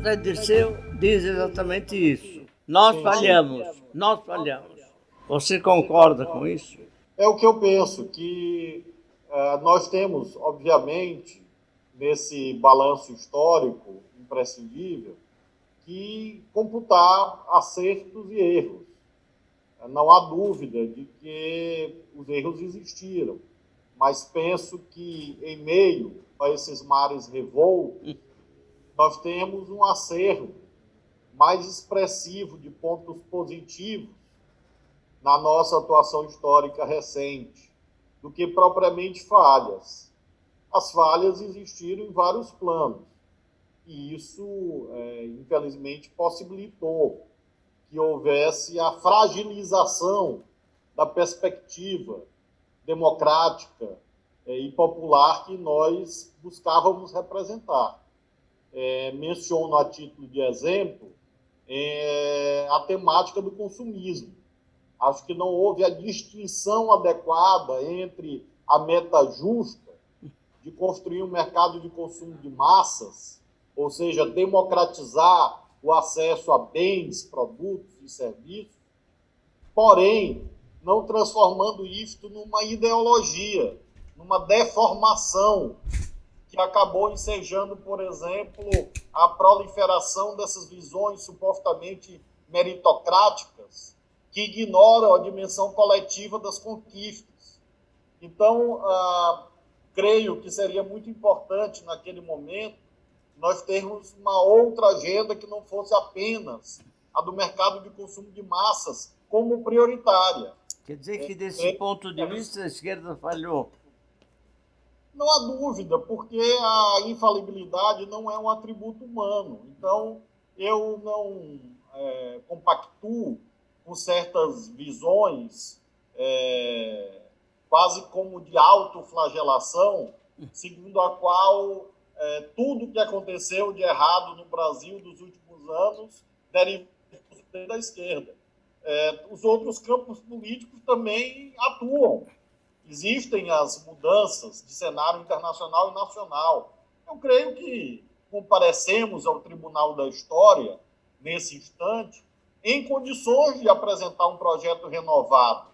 José Dirceu diz exatamente isso. Nós falhamos, nós falhamos. Você concorda com isso? É o que eu penso, que nós temos, obviamente, nesse balanço histórico imprescindível, que computar acertos e erros. Não há dúvida de que os erros existiram, mas penso que, em meio a esses mares revoltos, nós temos um acervo mais expressivo de pontos positivos na nossa atuação histórica recente, do que propriamente falhas. As falhas existiram em vários planos, e isso, infelizmente, possibilitou que houvesse a fragilização da perspectiva democrática e popular que nós buscávamos representar. Menciono a título de exemplo a temática do consumismo. Acho que não houve a distinção adequada entre a meta justa de construir um mercado de consumo de massas, ou seja, democratizar o acesso a bens, produtos e serviços, porém, não transformando isto numa ideologia, numa deformação que acabou ensejando, por exemplo, a proliferação dessas visões supostamente meritocráticas que ignoram a dimensão coletiva das conquistas. Então, creio que seria muito importante, naquele momento, nós termos uma outra agenda que não fosse apenas a do mercado de consumo de massas como prioritária. Quer dizer que, desse ponto de vista, a esquerda falhou? Não há dúvida, porque a infalibilidade não é um atributo humano. Então, eu não compactuo com certas visões, quase como de autoflagelação, segundo a qual tudo que aconteceu de errado no Brasil nos últimos anos deriva da esquerda. Os outros campos políticos também atuam. Existem as mudanças de cenário internacional e nacional. Eu creio que comparecemos ao Tribunal da História, nesse instante, em condições de apresentar um projeto renovado.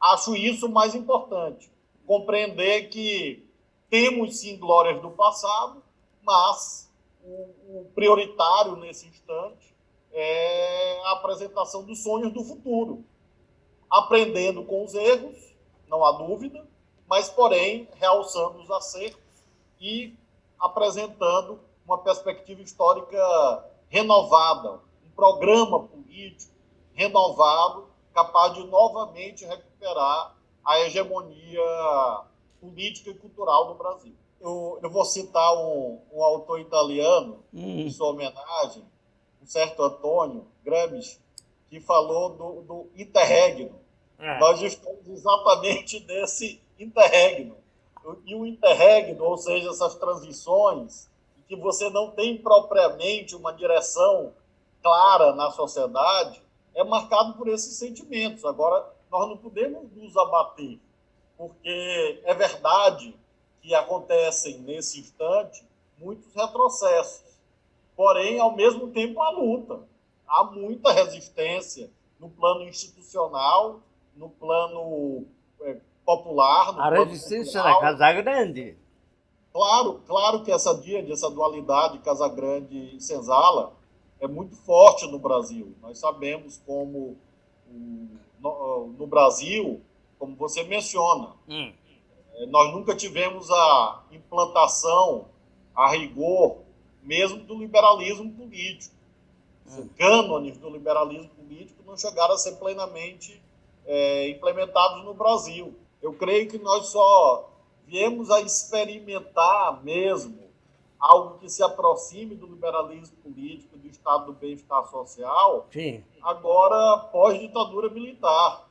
Acho isso mais importante. Compreender que temos, sim, glórias do passado, mas o prioritário, nesse instante, é a apresentação dos sonhos do futuro. Aprendendo com os erros, não há dúvida, mas, porém, realçando os acertos e apresentando uma perspectiva histórica renovada, um programa político renovado, capaz de novamente recuperar a hegemonia política e cultural do Brasil. Eu vou citar um autor italiano, em sua homenagem, um certo Antônio Gramsci, que falou do interregno. Nós estamos exatamente nesse interregno. E o interregno, ou seja, essas transições, que você não tem propriamente uma direção clara na sociedade, é marcado por esses sentimentos. Agora, nós não podemos nos abater, porque é verdade que acontecem, nesse instante, muitos retrocessos. Porém, ao mesmo tempo, há luta. Há muita resistência no plano institucional, no plano popular. No a plano resistência cultural. da Casa Grande. Claro que essa dualidade Casa Grande e Senzala é muito forte no Brasil. Nós sabemos como no Brasil, como você menciona, nós nunca tivemos a implantação, a rigor, mesmo do liberalismo político. Os cânones do liberalismo político não chegaram a ser plenamente implementados no Brasil. Eu creio que nós só viemos a experimentar mesmo algo que se aproxime do liberalismo político, do estado do bem-estar social, Sim. Agora pós-ditadura militar.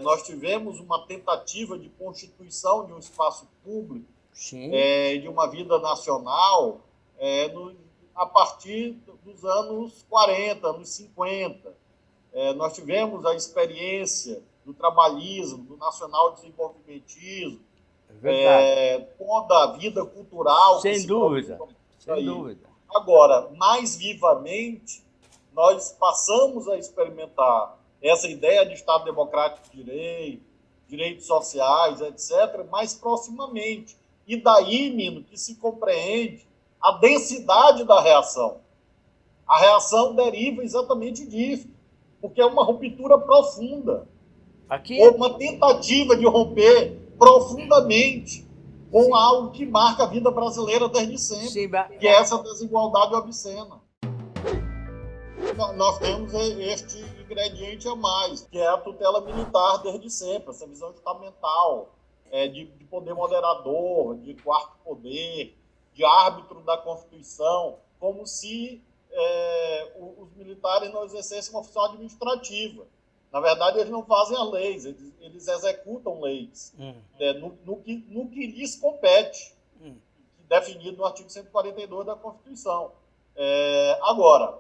Nós tivemos uma tentativa de constituição de um espaço público, de uma vida nacional, a partir dos anos 40, anos 50. Nós tivemos a experiência do trabalhismo, do nacional-desenvolvimentismo, toda a vida cultural. Sem dúvida, sem dúvida. Agora, mais vivamente, nós passamos a experimentar essa ideia de Estado Democrático de Direito, direitos sociais, etc., mais proximamente. E daí, Mino, que se compreende a densidade da reação. A reação deriva exatamente disso, porque é uma ruptura profunda. Aqui Ou uma tentativa de romper profundamente com algo que marca a vida brasileira desde sempre, sim, que é essa desigualdade obscena. Nós temos este ingrediente a mais, que é a tutela militar desde sempre, essa visão estamental, de poder moderador, de quarto poder, de árbitro da Constituição, como se os militares não exercessem uma função administrativa. Na verdade, eles não fazem as leis, eles executam leis no que lhes compete, definido no artigo 142 da Constituição. Agora,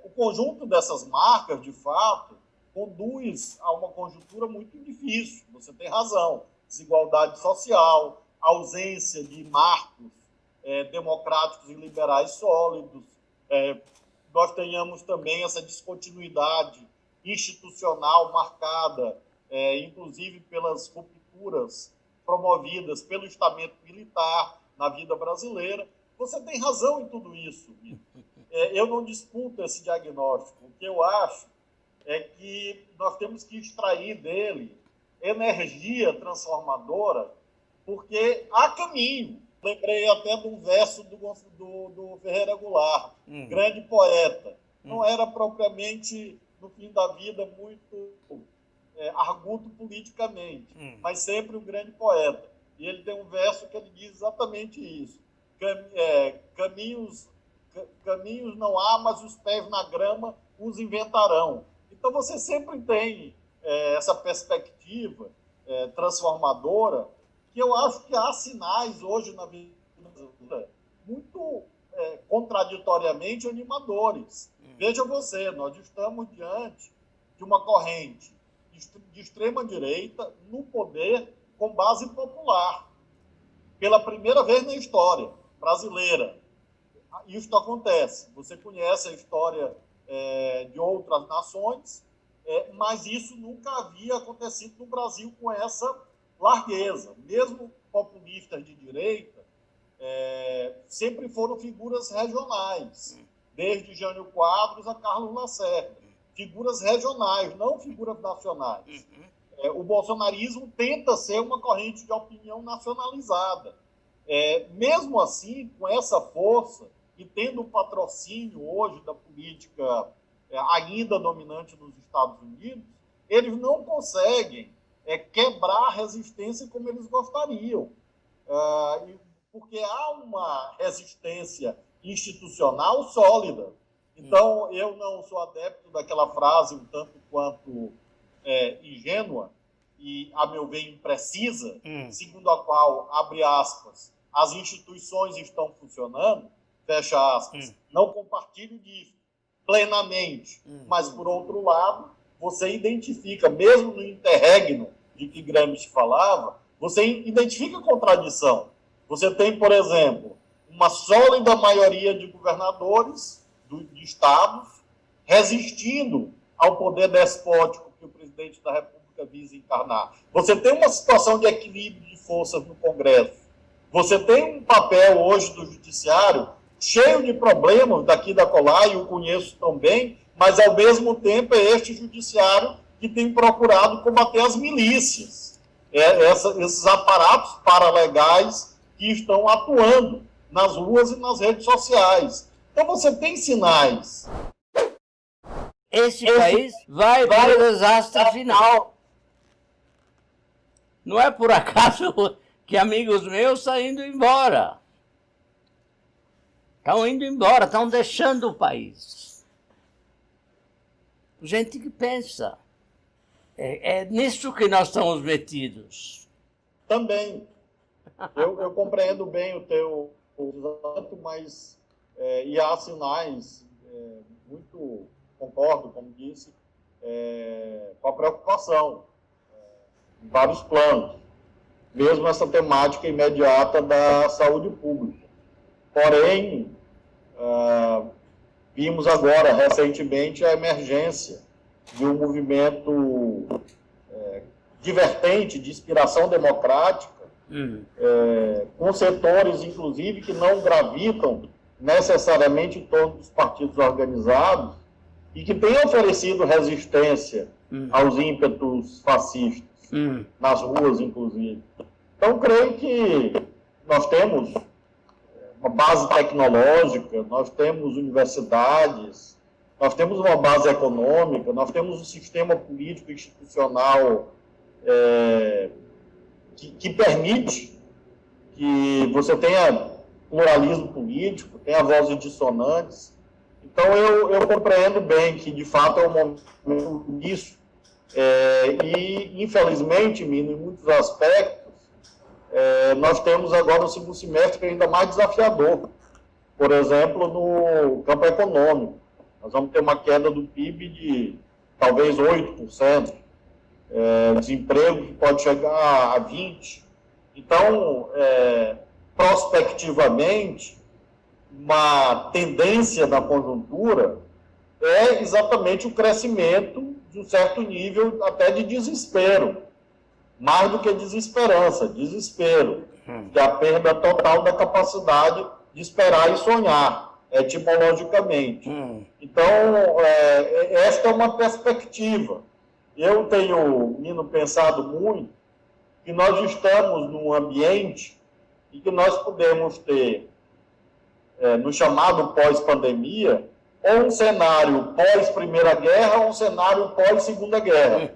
o conjunto dessas marcas, de fato, conduz a uma conjuntura muito difícil. Você tem razão. Desigualdade social, ausência de marcos democráticos e liberais sólidos. Nós tenhamos também essa descontinuidade institucional marcada, inclusive pelas rupturas promovidas pelo estamento militar na vida brasileira. Você tem razão em tudo isso. Eu não disputo esse diagnóstico. O que eu acho é que nós temos que extrair dele energia transformadora, porque há caminho. Lembrei até de um verso do Ferreira Goulart, grande poeta. Não era propriamente, no fim da vida, muito arguto politicamente, mas sempre um grande poeta. E ele tem um verso que ele diz exatamente isso. Caminhos não há, mas os pés na grama os inventarão. Então você sempre tem essa perspectiva transformadora, que eu acho que há sinais hoje na vida brasileira muito contraditoriamente animadores. Veja você, nós estamos diante de uma corrente de extrema-direita no poder com base popular, pela primeira vez na história brasileira. Isso acontece. Você conhece a história de outras nações, mas isso nunca havia acontecido no Brasil com essa largueza. Mesmo populistas de direita sempre foram figuras regionais, desde Jânio Quadros a Carlos Lacerda. Figuras regionais, não figuras nacionais. O bolsonarismo tenta ser uma corrente de opinião nacionalizada. Mesmo assim, com essa força, e tendo o patrocínio hoje da política ainda dominante nos Estados Unidos, eles não conseguem quebrar a resistência como eles gostariam. Porque há uma resistência institucional sólida. Então, eu não sou adepto daquela frase um tanto quanto ingênua e, a meu ver, imprecisa, segundo a qual, abre aspas, as instituições estão funcionando, fecha aspas. Não compartilho disso plenamente, mas, por outro lado, você identifica, mesmo no interregno de que Gramsci falava, você identifica contradição. Você tem, por exemplo, uma sólida maioria de governadores de estados resistindo ao poder despótico que o presidente da República visa encarnar. Você tem uma situação de equilíbrio de forças no Congresso. Você tem um papel hoje do judiciário cheio de problemas daqui da colar, e eu conheço também, mas ao mesmo tempo é este judiciário que tem procurado combater as milícias, esses aparatos paralegais que estão atuando nas ruas e nas redes sociais. Então você tem sinais. Esse país vai para o desastre final. Não é por acaso que amigos meus estão indo embora. Estão indo embora, estão deixando o país. Gente que pensa. É nisso que nós estamos metidos. Também. Eu compreendo bem o teu desafio, mas e há sinais muito, concordo, como disse, com a preocupação em vários planos, mesmo essa temática imediata da saúde pública. Porém, vimos agora, recentemente, a emergência de um movimento divertente, de inspiração democrática, com setores, inclusive, que não gravitam necessariamente em todos os partidos organizados e que têm oferecido resistência aos ímpetos fascistas, nas ruas, inclusive. Então, creio que nós temos uma base tecnológica, nós temos universidades, nós temos uma base econômica, nós temos um sistema político institucional que permite que você tenha pluralismo político, tenha vozes dissonantes. Então, eu compreendo bem que, de fato, é um momento disso. E, infelizmente, Mino, em muitos aspectos, nós temos agora um segundo semestre ainda mais desafiador. Por exemplo, no campo econômico. Nós vamos ter uma queda do PIB de talvez 8%. Desemprego que pode chegar a 20%. Então, prospectivamente, uma tendência da conjuntura é exatamente o crescimento de um certo nível até de desespero. Mais do que desesperança, desespero. Que é a perda total da capacidade de esperar e sonhar, etimologicamente. Então, esta é uma perspectiva. Eu tenho, Nino, pensado muito que nós estamos num ambiente em que nós podemos ter, no chamado pós-pandemia, ou um cenário pós-Primeira Guerra ou um cenário pós-Segunda Guerra.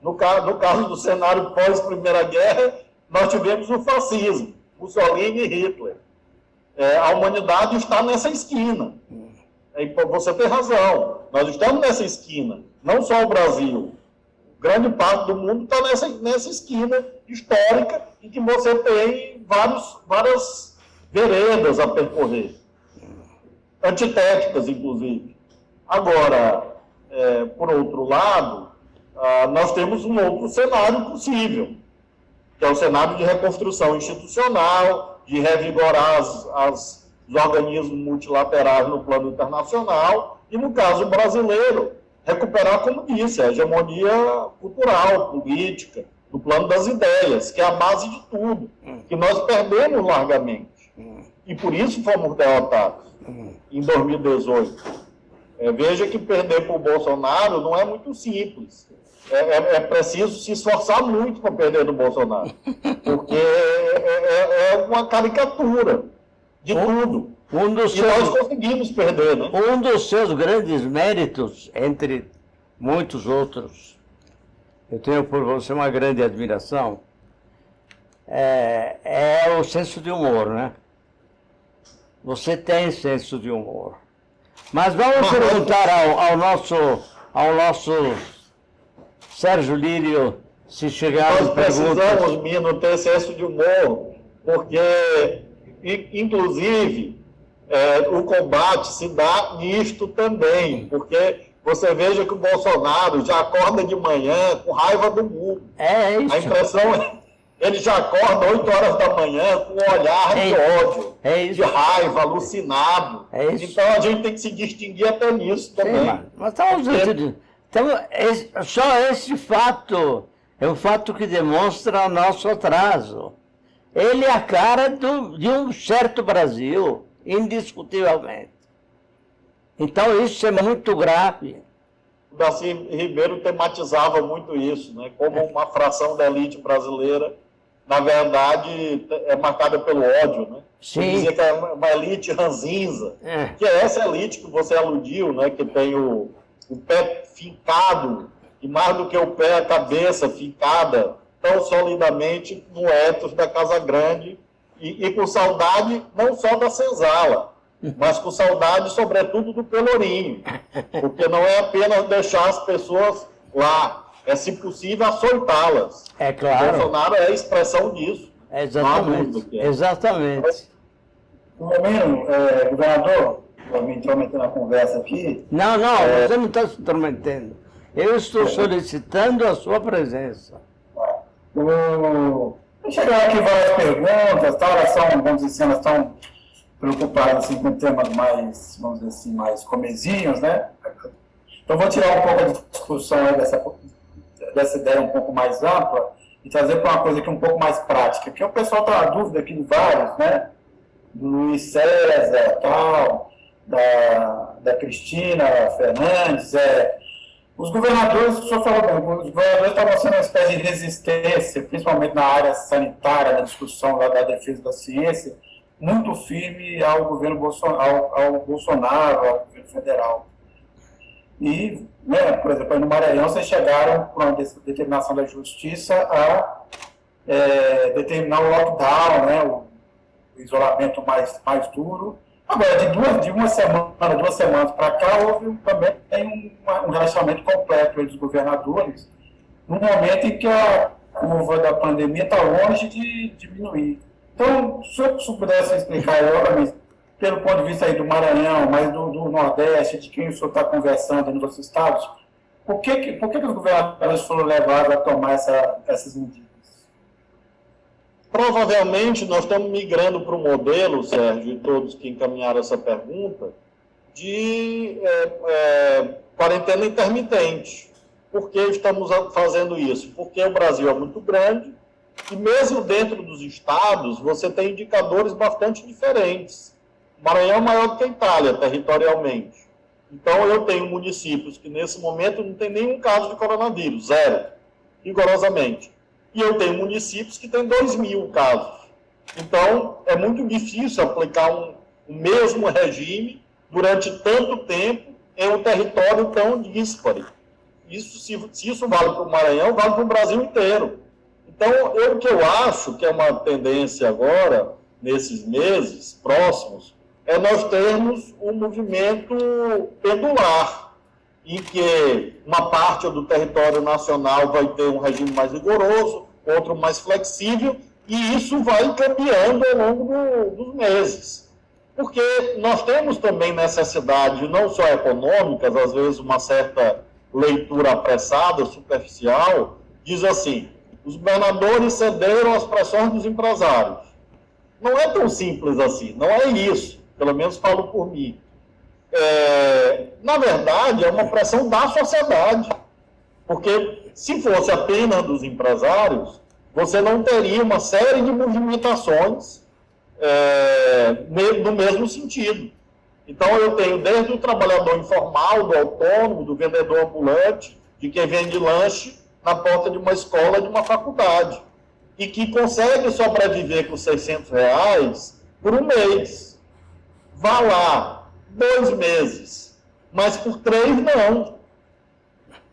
No caso do cenário pós-Primeira Guerra, nós tivemos o fascismo, Mussolini e Hitler. A humanidade está nessa esquina. Você tem razão, nós estamos nessa esquina, não só o Brasil. Grande parte do mundo está nessa esquina histórica em que você tem várias veredas a percorrer. Antitéticas, inclusive. Agora, por outro lado, nós temos um outro cenário possível, que é o cenário de reconstrução institucional, de revigorar os organismos multilaterais no plano internacional, e, no caso brasileiro, recuperar, como disse, a hegemonia cultural, política, no plano das ideias, que é a base de tudo, que nós perdemos largamente. E por isso fomos derrotados em 2018. Veja que perder para o Bolsonaro não é muito simples. É preciso se esforçar muito para perder do Bolsonaro. Porque é uma caricatura de tudo. Nós conseguimos perder, né? Um dos seus grandes méritos, entre muitos outros, eu tenho por você uma grande admiração, é o senso de humor, né? Você tem senso de humor. Mas vamos perguntar ao nosso Sérgio Lírio se chegaram perguntas. Nós precisamos, Mino, ter senso de humor, porque, inclusive, o combate se dá nisto também, porque você veja que o Bolsonaro já acorda de manhã com raiva do mundo. É isso. A impressão é ele já acorda 8 horas da manhã com um olhar de ódio, de raiva, alucinado. Então a gente tem que se distinguir até nisso também. Sim, mas estamos só esse fato é um fato que demonstra o nosso atraso. Ele é a cara de um certo Brasil, indiscutivelmente. Então isso é muito grave. O Darcy Ribeiro tematizava muito isso, né? Como uma fração da elite brasileira, na verdade, é marcada pelo ódio, né? Sim. Ele dizia que é uma elite ranzinza, que é essa elite que você aludiu, né? Que tem o pé fincado, e mais do que o pé, a cabeça fincada, tão solidamente no ethos da Casa Grande, e com saudade não só da senzala, mas com saudade, sobretudo, do Pelourinho, porque não é apenas deixar as pessoas lá, é, se possível, açoitá-las. É claro. O Bolsonaro é a expressão disso. Exatamente. Exatamente. Mino, governador, eu me intrometendo na conversa aqui. Não, você não está se intrometendo. Eu estou solicitando a sua presença. Chegaram aqui várias perguntas, tá? Elas são, vamos dizer assim, elas estão preocupados assim, com temas mais, vamos dizer assim, mais comezinhos, né? Então, vou tirar um pouco a discussão aí dessa ideia um pouco mais ampla e trazer para uma coisa aqui um pouco mais prática, que o pessoal está na dúvida aqui de vários, né? Do Luiz César, tal, da Cristina Fernandes, os governadores, o senhor falou bem, os governadores estão mostrando uma espécie de resistência, principalmente na área sanitária, na discussão da defesa da ciência, muito firme ao governo Bolsonaro, ao governo federal. E, né, por exemplo, aí no Maranhão, vocês chegaram, por uma determinação da Justiça, a determinar o lockdown, né, o isolamento mais duro. Agora, de uma semana, 2 semanas para cá, houve também um relaxamento completo entre os governadores, no momento em que a curva da pandemia está longe de diminuir. Então, se eu pudesse explicar agora, pelo ponto de vista aí do Maranhão, mas do Nordeste, de quem o senhor está conversando nos outros estados, por que os governadores foram levados a tomar essas medidas? Provavelmente nós estamos migrando para o modelo, Sérgio, e todos que encaminharam essa pergunta, de quarentena intermitente. Por que estamos fazendo isso? Porque o Brasil é muito grande e mesmo dentro dos estados você tem indicadores bastante diferentes. O Maranhão é maior do que a Itália, territorialmente. Então eu tenho municípios que nesse momento não tem nenhum caso de coronavírus, 0, rigorosamente. E eu tenho municípios que têm 2.000 casos. Então, é muito difícil aplicar o mesmo regime durante tanto tempo em um território tão díspare. Se isso vale para o Maranhão, vale para o Brasil inteiro. Então, o que eu acho que é uma tendência agora, nesses meses próximos, é nós termos um movimento pendular, em que uma parte do território nacional vai ter um regime mais rigoroso, outro mais flexível, e isso vai cambiando ao longo dos meses. Porque nós temos também necessidade, não só econômicas, às vezes uma certa leitura apressada, superficial, diz assim, os governadores cederam às pressões dos empresários. Não é tão simples assim, não é isso, pelo menos falo por mim. Na verdade, é uma pressão da sociedade. Porque se fosse apenas dos empresários, você não teria uma série de movimentações no mesmo sentido. Então, eu tenho desde o trabalhador informal, do autônomo, do vendedor ambulante, de quem vende lanche na porta de uma escola, de uma faculdade, e que consegue sobreviver com R$600 por um mês. Vá lá, 2 meses, mas por 3 não.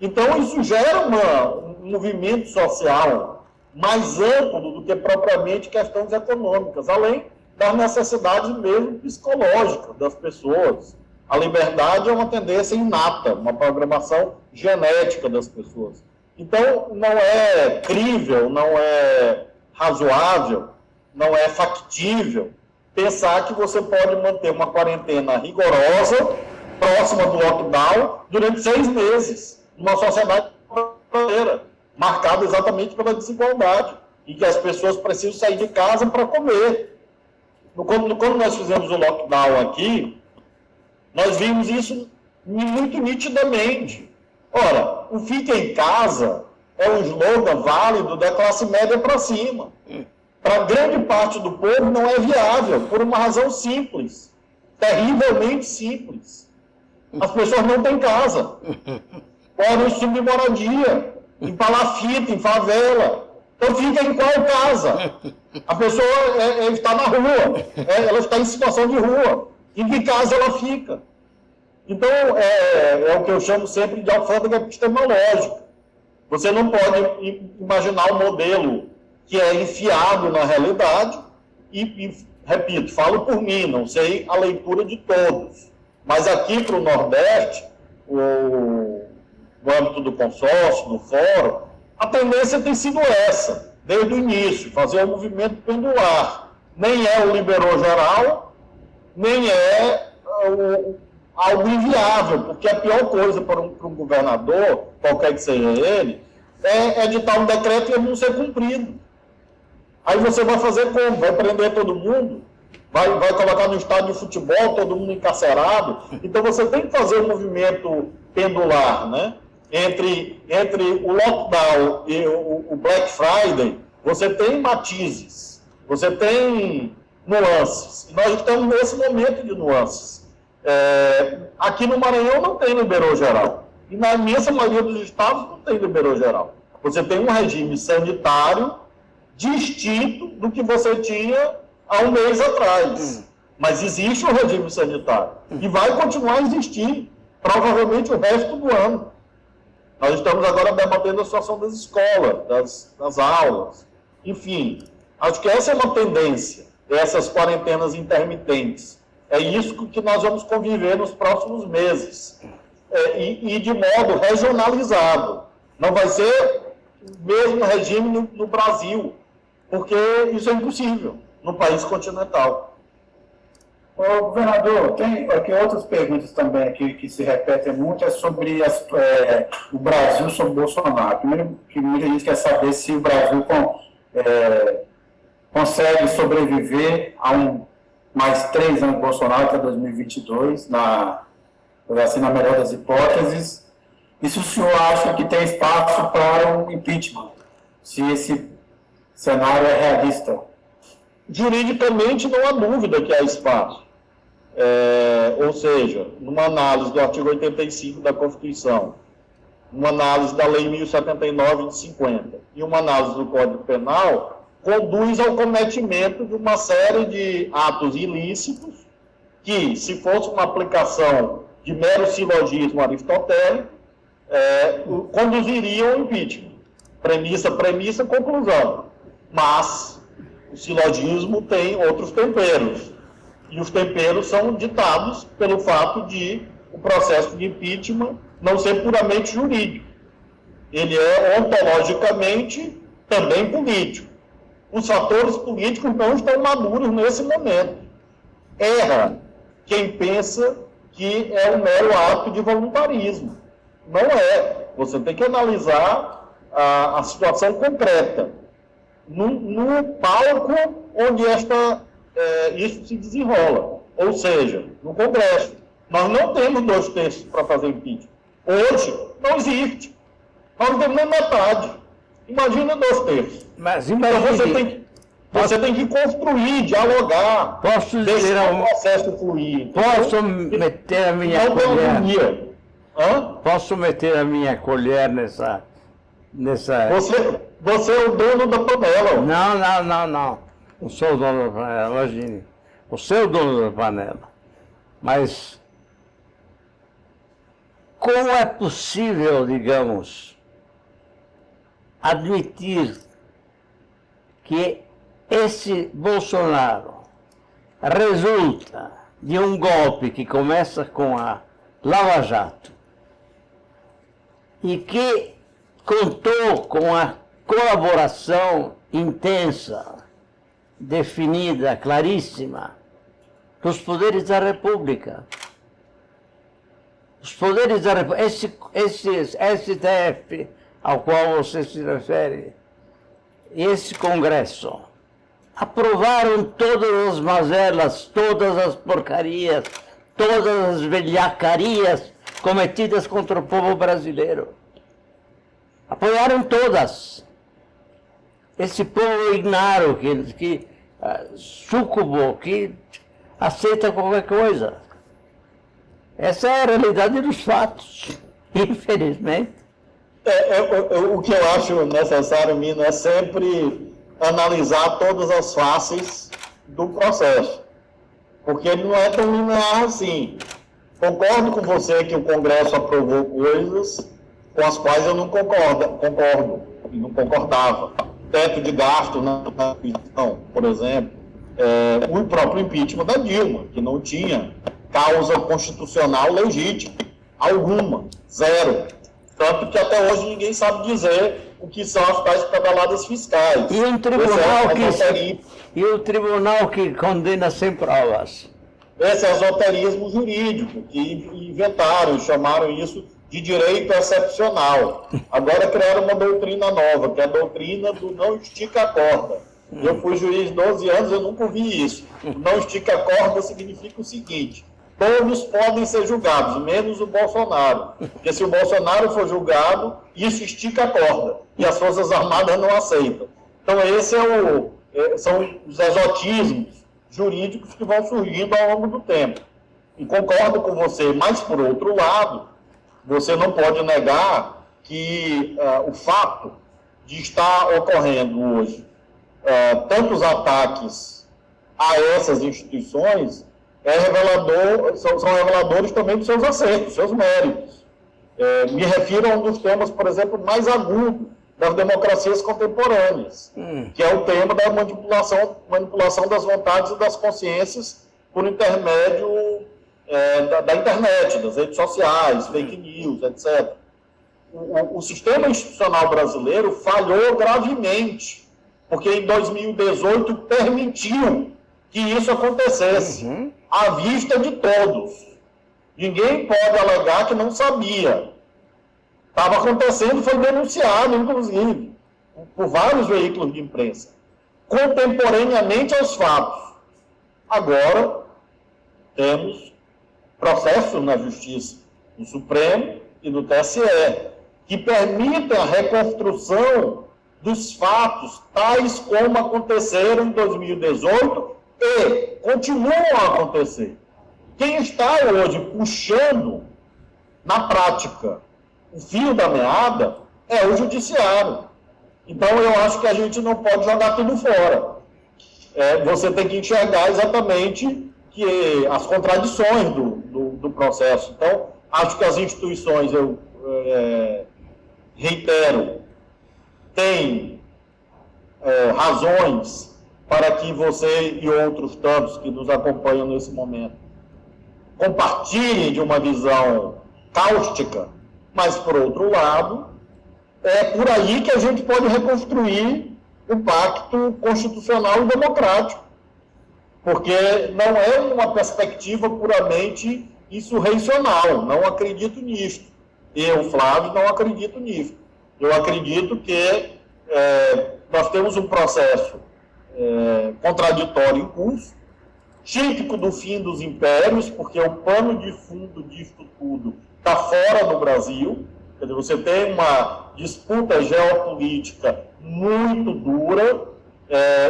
Então, isso gera um movimento social mais amplo do que propriamente questões econômicas, além das necessidades mesmo psicológicas das pessoas. A liberdade é uma tendência inata, uma programação genética das pessoas. Então, não é crível, não é razoável, não é factível pensar que você pode manter uma quarentena rigorosa, próxima do lockdown, durante 6 meses, numa sociedade brasileira, marcada exatamente pela desigualdade, em que as pessoas precisam sair de casa para comer. Quando nós fizemos o lockdown aqui, nós vimos isso muito nitidamente. Ora, o fica em casa é um slogan válido da classe média para cima. Para grande parte do povo não é viável, por uma razão simples, terrivelmente simples. As pessoas não têm casa. Moram em submoradia, em palafita, em favela. Então fica em qual casa? A pessoa está na rua, ela está em situação de rua. Em que casa ela fica? Então, é o que eu chamo sempre de alfândega epistemológica. Você não pode imaginar um modelo que é enfiado na realidade e, repito, falo por mim, não sei a leitura de todos. Mas aqui para o Nordeste, no âmbito do consórcio, do fórum, a tendência tem sido essa, desde o início, fazer um movimento pendular. Nem é o liberou geral, nem é algo inviável, porque a pior coisa para um governador, qualquer que seja ele, é editar um decreto e ele não ser cumprido. Aí você vai fazer como? Vai prender todo mundo? vai colocar no estádio de futebol todo mundo encarcerado. Então você tem que fazer um movimento pendular, né? Entre o lockdown e o Black Friday, você tem matizes, você tem nuances. E nós estamos nesse momento de nuances. Aqui no Maranhão não tem liberou geral. E na imensa maioria dos estados não tem liberou geral. Você tem um regime sanitário distinto do que você tinha há um mês atrás. Mas existe um regime sanitário. E vai continuar a existir, provavelmente o resto do ano. Nós estamos agora debatendo a situação das escolas, das aulas. Enfim, acho que essa é uma tendência, essas quarentenas intermitentes. É isso que nós vamos conviver nos próximos meses. E de modo regionalizado. Não vai ser o mesmo regime no Brasil, porque isso é impossível no país continental. Ô, governador, tem aqui outras perguntas também aqui que se repetem muito, é sobre o Brasil sobre Bolsonaro. Primeiro, que muita gente quer saber se o Brasil consegue sobreviver a mais 3 anos de Bolsonaro até 2022, na melhor das hipóteses, e se o senhor acha que tem espaço para um impeachment, se esse cenário é realista. Juridicamente não há dúvida que há espaço. Ou seja, numa análise do artigo 85 da Constituição, uma análise da Lei 1079 de 50 e uma análise do Código Penal, conduz ao cometimento de uma série de atos ilícitos que, se fosse uma aplicação de mero silogismo aristotélico, conduziriam ao impeachment. Premissa, conclusão. Mas o silogismo tem outros temperos. E os temperos são ditados pelo fato de o processo de impeachment não ser puramente jurídico. Ele é ontologicamente também político. Os fatores políticos não estão maduros nesse momento. Erra quem pensa que é um mero ato de voluntarismo. Não é. Você tem que analisar a situação concreta. No palco onde isso se desenrola. Ou seja, no Congresso. Nós não temos 2/3 para fazer impeachment. Hoje, não existe. Nós não temos nem metade. Imagina 2/3. Mas então imagine... você tem que construir, dialogar, deixar o processo fluir. Posso meter a minha colher? Posso meter a minha colher nessa... Você é o dono da panela. Não. Não sou o dono da panela, imagine. Você é o dono da panela. Mas como é possível, digamos, admitir que esse Bolsonaro resulta de um golpe que começa com a Lava Jato e que contou com a colaboração intensa, definida, claríssima, dos poderes da República. Os poderes da República, esse STF ao qual você se refere, esse Congresso, aprovaram todas as mazelas, todas as porcarias, todas as velhacarias cometidas contra o povo brasileiro. Apoiaram todas. Esse povo ignaro, que súcubo, que aceita qualquer coisa. Essa é a realidade dos fatos, infelizmente. O que eu acho necessário, Mino, é sempre analisar todas as faces do processo. Porque ele não é tão linear assim. Concordo com você que o Congresso aprovou coisas com as quais eu não concordo e não concordava. Teto de gasto na Constituição, por exemplo, o próprio impeachment da Dilma, que não tinha causa constitucional legítima, alguma, zero. Tanto que até hoje ninguém sabe dizer o que são as tais pedaladas fiscais. E o tribunal que condena sem provas. Esse esoterismo jurídico que inventaram, chamaram isso de direito excepcional. Agora criaram uma doutrina nova, que é a doutrina do não estica a corda. Eu fui juiz 12 anos, eu nunca ouvi isso. Não estica a corda significa o seguinte: todos podem ser julgados, menos o Bolsonaro. Porque se o Bolsonaro for julgado, isso estica a corda. E as Forças Armadas não aceitam. Então, esse são os exotismos jurídicos que vão surgindo ao longo do tempo. E concordo com você, mas, por outro lado, você não pode negar que o fato de estar ocorrendo hoje tantos ataques a essas instituições são reveladores também dos seus acertos, dos seus méritos. Me refiro a um dos temas, por exemplo, mais agudo das democracias contemporâneas, que é o tema da manipulação das vontades e das consciências por intermédio da internet, das redes sociais, fake news, etc. O sistema institucional brasileiro falhou gravemente, porque em 2018 permitiu que isso acontecesse, à vista de todos. Ninguém pode alegar que não sabia. Estava acontecendo, foi denunciado, inclusive, por vários veículos de imprensa, contemporaneamente aos fatos. Agora, temos processos na Justiça, no Supremo e no TSE, que permitem a reconstrução dos fatos tais como aconteceram em 2018 e continuam a acontecer. Quem está hoje puxando, na prática, o fio da meada é o judiciário. Então, eu acho que a gente não pode jogar tudo fora. Você tem que enxergar exatamente as contradições do processo. Então, acho que as instituições, eu reitero, têm razões para que você e outros tantos que nos acompanham nesse momento compartilhem de uma visão cáustica, mas, por outro lado, é por aí que a gente pode reconstruir o pacto constitucional e democrático, porque não é uma perspectiva puramente insurreicional, não acredito nisto. Eu, Flávio, não acredito nisto. Eu acredito que nós temos um processo contraditório em curso, típico do fim dos impérios, porque o pano de fundo disto tudo está fora do Brasil. Quer dizer, você tem uma disputa geopolítica muito dura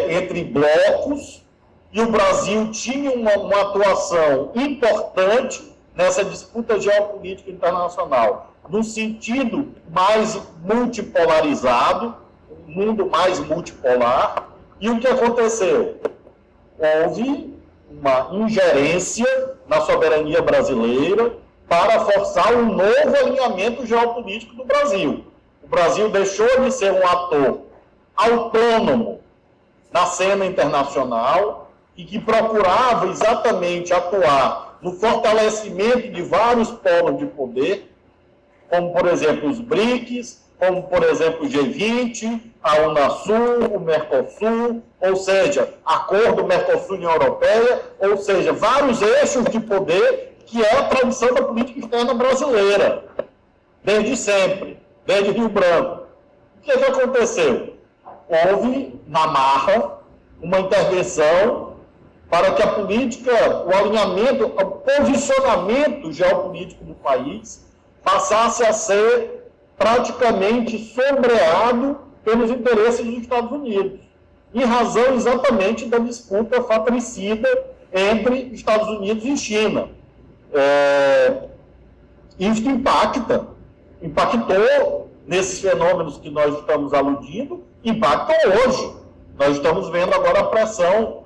entre blocos, e o Brasil tinha uma atuação importante nessa disputa geopolítica internacional, no sentido mais multipolarizado, um mundo mais multipolar. E o que aconteceu? Houve uma ingerência na soberania brasileira para forçar um novo alinhamento geopolítico do Brasil. O Brasil deixou de ser um ator autônomo na cena internacional e que procurava exatamente atuar no fortalecimento de vários polos de poder, como, por exemplo, os BRICS, como, por exemplo, o G20, a Unasul, o Mercosul, ou seja, acordo Mercosul-União Europeia, ou seja, vários eixos de poder, que é a tradição da política externa brasileira, desde sempre, desde Rio Branco. O que aconteceu? Houve, na marra, uma intervenção para que a política, o alinhamento, o posicionamento geopolítico do país passasse a ser praticamente sombreado pelos interesses dos Estados Unidos, em razão exatamente da disputa fratricida entre Estados Unidos e China. Isso impactou nesses fenômenos que nós estamos aludindo, impactou hoje. Nós estamos vendo agora a pressão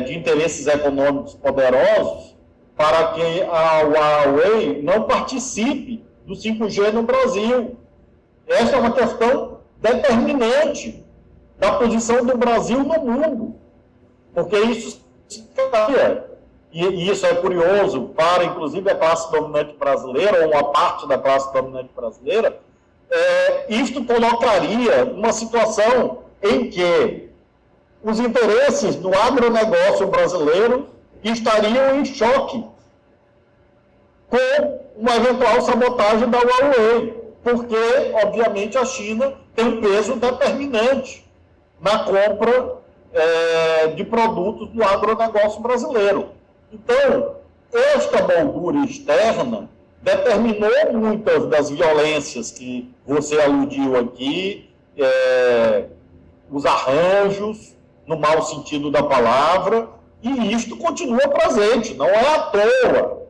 de interesses econômicos poderosos para que a Huawei não participe do 5G no Brasil. Essa é uma questão determinante da posição do Brasil no mundo, porque isso e isso é curioso para, inclusive, a classe dominante brasileira, ou uma parte da classe dominante brasileira. Isto colocaria uma situação em que os interesses do agronegócio brasileiro estariam em choque com uma eventual sabotagem da Huawei, porque, obviamente, a China tem um peso determinante na compra de produtos do agronegócio brasileiro. Então, esta moldura externa determinou muitas das violências que você aludiu aqui, os arranjos, no mau sentido da palavra, e isto continua presente, não é à toa,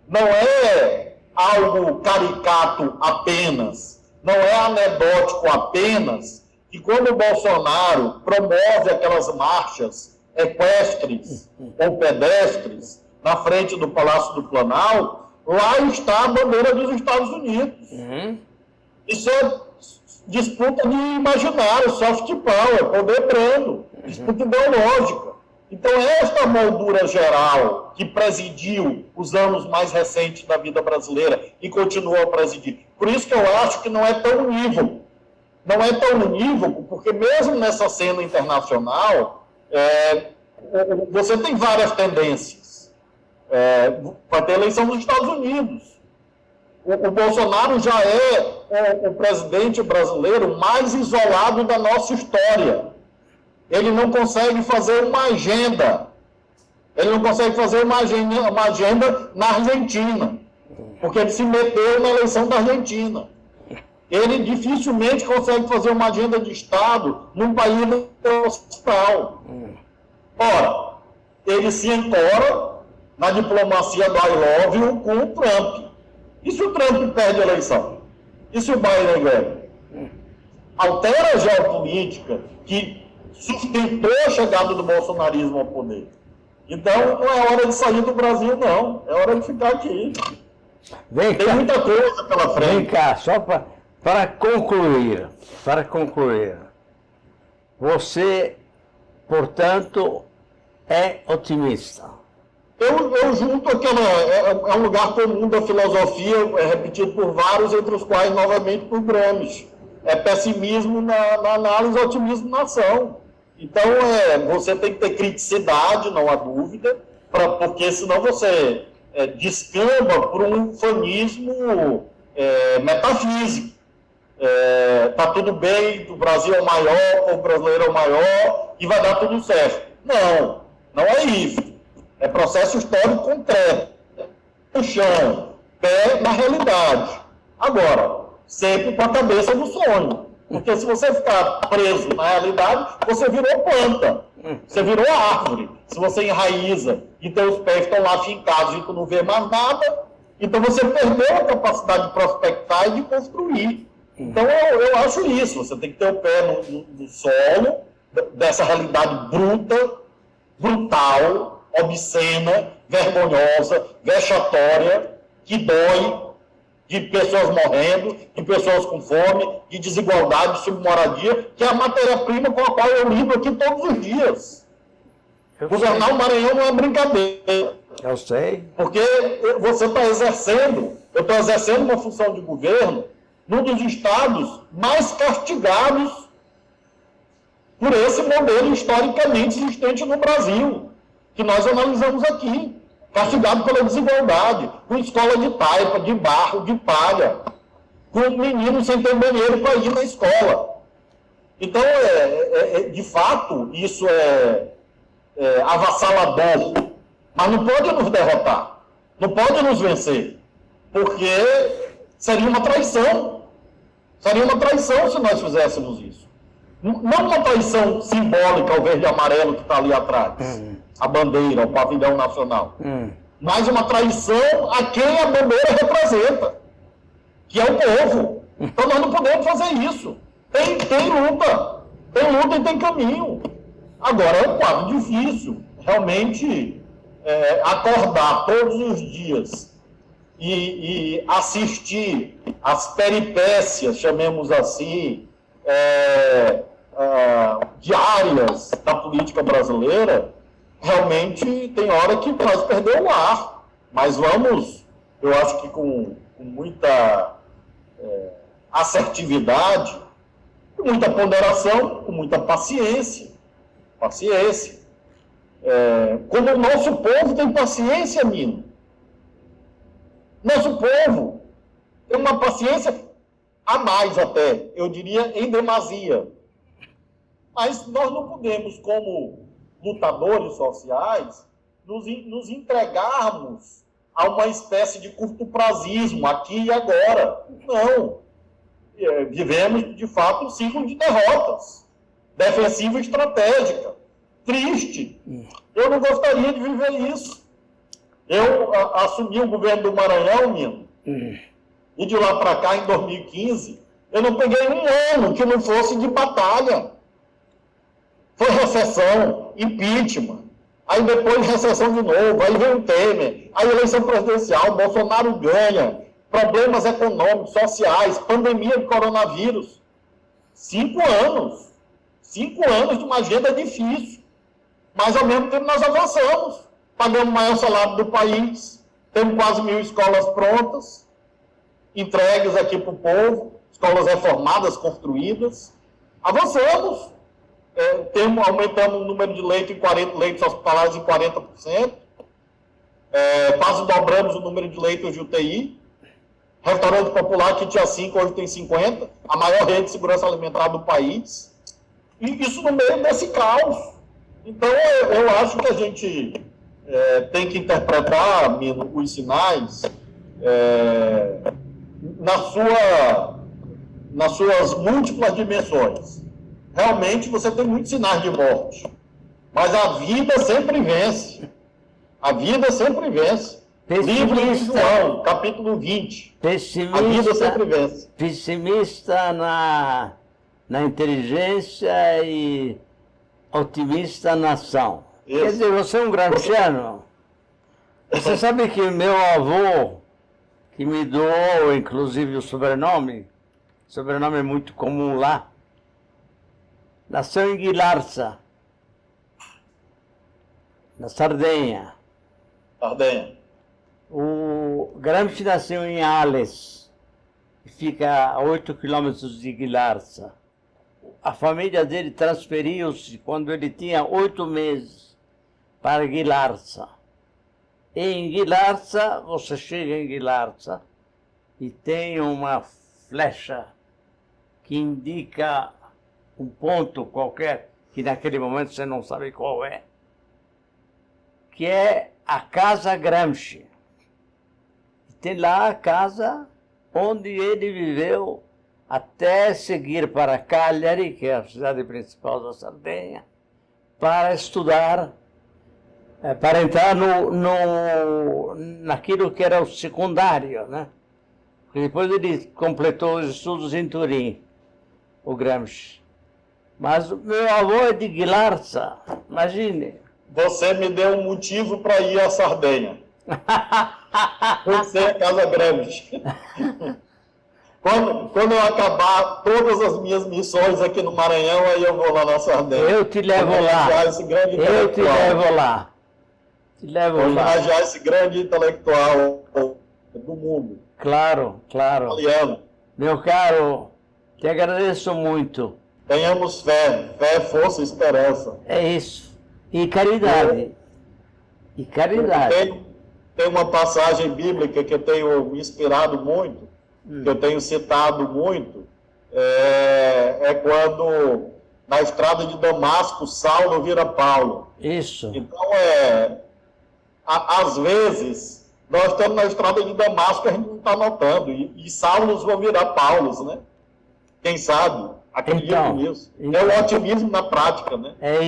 não é algo caricato apenas, não é anedótico apenas, que quando o Bolsonaro promove aquelas marchas equestres ou pedestres na frente do Palácio do Planalto, lá está a bandeira dos Estados Unidos. Isso é disputa de imaginário, soft power, poder brando, disputa ideológica. Então, esta moldura geral que presidiu os anos mais recentes da vida brasileira e continua a presidir. Por isso que eu acho que não é tão unívoco. Não é tão unívoco, porque mesmo nessa cena internacional, você tem várias tendências. Vai ter eleição nos Estados Unidos. O Bolsonaro já é o presidente brasileiro mais isolado da nossa história. Ele não consegue fazer uma agenda. Ele não consegue fazer uma agenda na Argentina, porque ele se meteu na eleição da Argentina. Ele dificilmente consegue fazer uma agenda de Estado num país ocidental. Ora, ele se encora na diplomacia do I love you com o Trump. E se o Trump perde a eleição? E se o Biden ganha? Altera a geopolítica que sustentou a chegada do bolsonarismo ao poder. Então, não é hora de sair do Brasil, não. É hora de ficar aqui. Tem muita coisa pela frente. Vem cá, só para concluir. Você, portanto, é otimista. Eu junto aquela... É um lugar comum da filosofia, repetido por vários, entre os quais, novamente, por Gramsci. É pessimismo na análise, otimismo na ação. Então, você tem que ter criticidade, não há dúvida, porque senão você descamba por um fanismo metafísico. Tá tudo bem, o Brasil é o maior, o brasileiro é o maior, e vai dar tudo certo. Não é isso. É processo histórico concreto. No chão, pé na realidade. Agora, sempre com a cabeça no sonho. Porque se você ficar preso na realidade, você virou planta, você virou árvore. Se você enraiza e teus pés estão lá fincados e tu não vê mais nada, então você perdeu a capacidade de prospectar e de construir. Então eu acho isso, você tem que ter o pé no solo, dessa realidade brutal, obscena, vergonhosa, vexatória, que dói, de pessoas morrendo, de pessoas com fome, de desigualdade, de submoradia, que é a matéria-prima com a qual eu lido aqui todos os dias. Governar o Maranhão não é brincadeira. Eu sei. Porque você está exercendo, eu estou exercendo uma função de governo num dos estados mais castigados por esse modelo historicamente existente no Brasil, que nós analisamos aqui. Castigado pela desigualdade, com escola de taipa, de barro, de palha, com menino sem ter banheiro para ir na escola. Então, de fato, isso é avassalador, mas não pode nos derrotar, não pode nos vencer, porque seria uma traição. Seria uma traição se nós fizéssemos isso. Não uma traição simbólica ao verde e amarelo que está ali atrás. A bandeira, o pavilhão nacional. Mas uma traição a quem a bandeira representa, que é o povo. Então nós não podemos fazer isso. Tem luta e tem caminho. Agora é um quadro difícil, realmente acordar todos os dias e assistir às peripécias, chamemos assim, diárias da política brasileira. Realmente tem hora que faz perder o ar, mas vamos, eu acho que com muita assertividade, com muita ponderação, com muita paciência. Como o nosso povo tem paciência, Nino. Nosso povo tem uma paciência a mais até, eu diria em demasia. Mas nós não podemos, como lutadores sociais, nos entregarmos a uma espécie de curto-prazismo, aqui e agora. Não. Vivemos, de fato, um ciclo de derrotas. Defensiva e estratégica. Triste. Eu não gostaria de viver isso. Eu assumi o governo do Maranhão, Nino, e de lá para cá, em 2015, eu não peguei um ano que não fosse de batalha. Foi recessão, impeachment, aí depois recessão de novo, aí vem o Temer, aí eleição presidencial, Bolsonaro ganha, problemas econômicos, sociais, pandemia de coronavírus. 5 anos. 5 anos de uma agenda difícil. Mas, ao mesmo tempo, nós avançamos. Pagamos o maior salário do país, temos quase 1.000 escolas prontas, entregues aqui para o povo, escolas reformadas, construídas. Avançamos. Aumentamos o número de leitos hospitalares em 40%. Quase dobramos o número de leitos de UTI. Restaurante popular que tinha 5, hoje tem 50. A maior rede de segurança alimentar do país. E isso no meio desse caos. Então, eu acho que a gente tem que interpretar, Mino, os sinais nas suas múltiplas dimensões. Realmente, você tem muitos sinais de morte. Mas a vida sempre vence. A vida sempre vence. Livro de João, capítulo 20. Pessimista, a vida sempre vence. Pessimista na inteligência e otimista na ação. Isso. Quer dizer, você é um gramsciano. Você sabe que meu avô, que me doou, inclusive, o sobrenome é muito comum lá, nasceu em Guilarça, na Sardenha. Sardenha. O Gramsci nasceu em Ales, que fica a 8 quilômetros de Guilarça. A família dele transferiu-se quando ele tinha 8 meses para Guilarça. E em Guilarça, você chega em Guilarça e tem uma flecha que indica um ponto qualquer, que naquele momento você não sabe qual é, que é a Casa Gramsci. E tem lá a casa onde ele viveu até seguir para Cagliari, que é a cidade principal da Sardenha, para estudar, para entrar naquilo que era o secundário, né? Porque depois ele completou os estudos em Turim, o Gramsci. Mas o meu avô é de Guilarça, imagine. Você me deu um motivo para ir à Sardenha. Você é a Casa Gramsci. Quando eu acabar todas as minhas missões aqui no Maranhão, aí eu vou lá na Sardenha. Eu te levo lá. Eu te levo lá. Homenagear esse grande intelectual do mundo. Claro, claro. Italiano. Meu caro, te agradeço muito. Tenhamos fé, força e esperança. É isso. E caridade. E caridade. Tem uma passagem bíblica que eu tenho me inspirado muito, que eu tenho citado muito, quando na estrada de Damasco, Saulo vira Paulo. Isso. Então, às vezes, nós estamos na estrada de Damasco, a gente não está notando, e Saulos vão virar Paulos, né? Quem sabe? Acredito nisso. É o otimismo na prática, né? É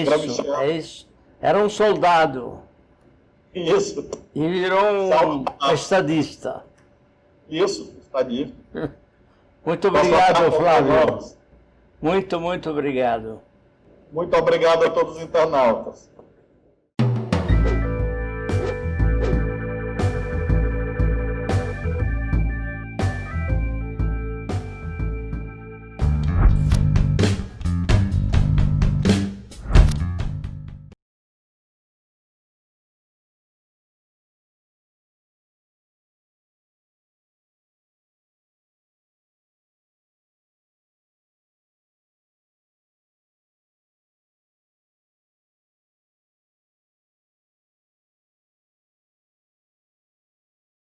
isso. Era um soldado. Isso. E virou um estadista. Isso, estadista. Muito obrigado, Flávio. Muito obrigado. Muito obrigado a todos os internautas.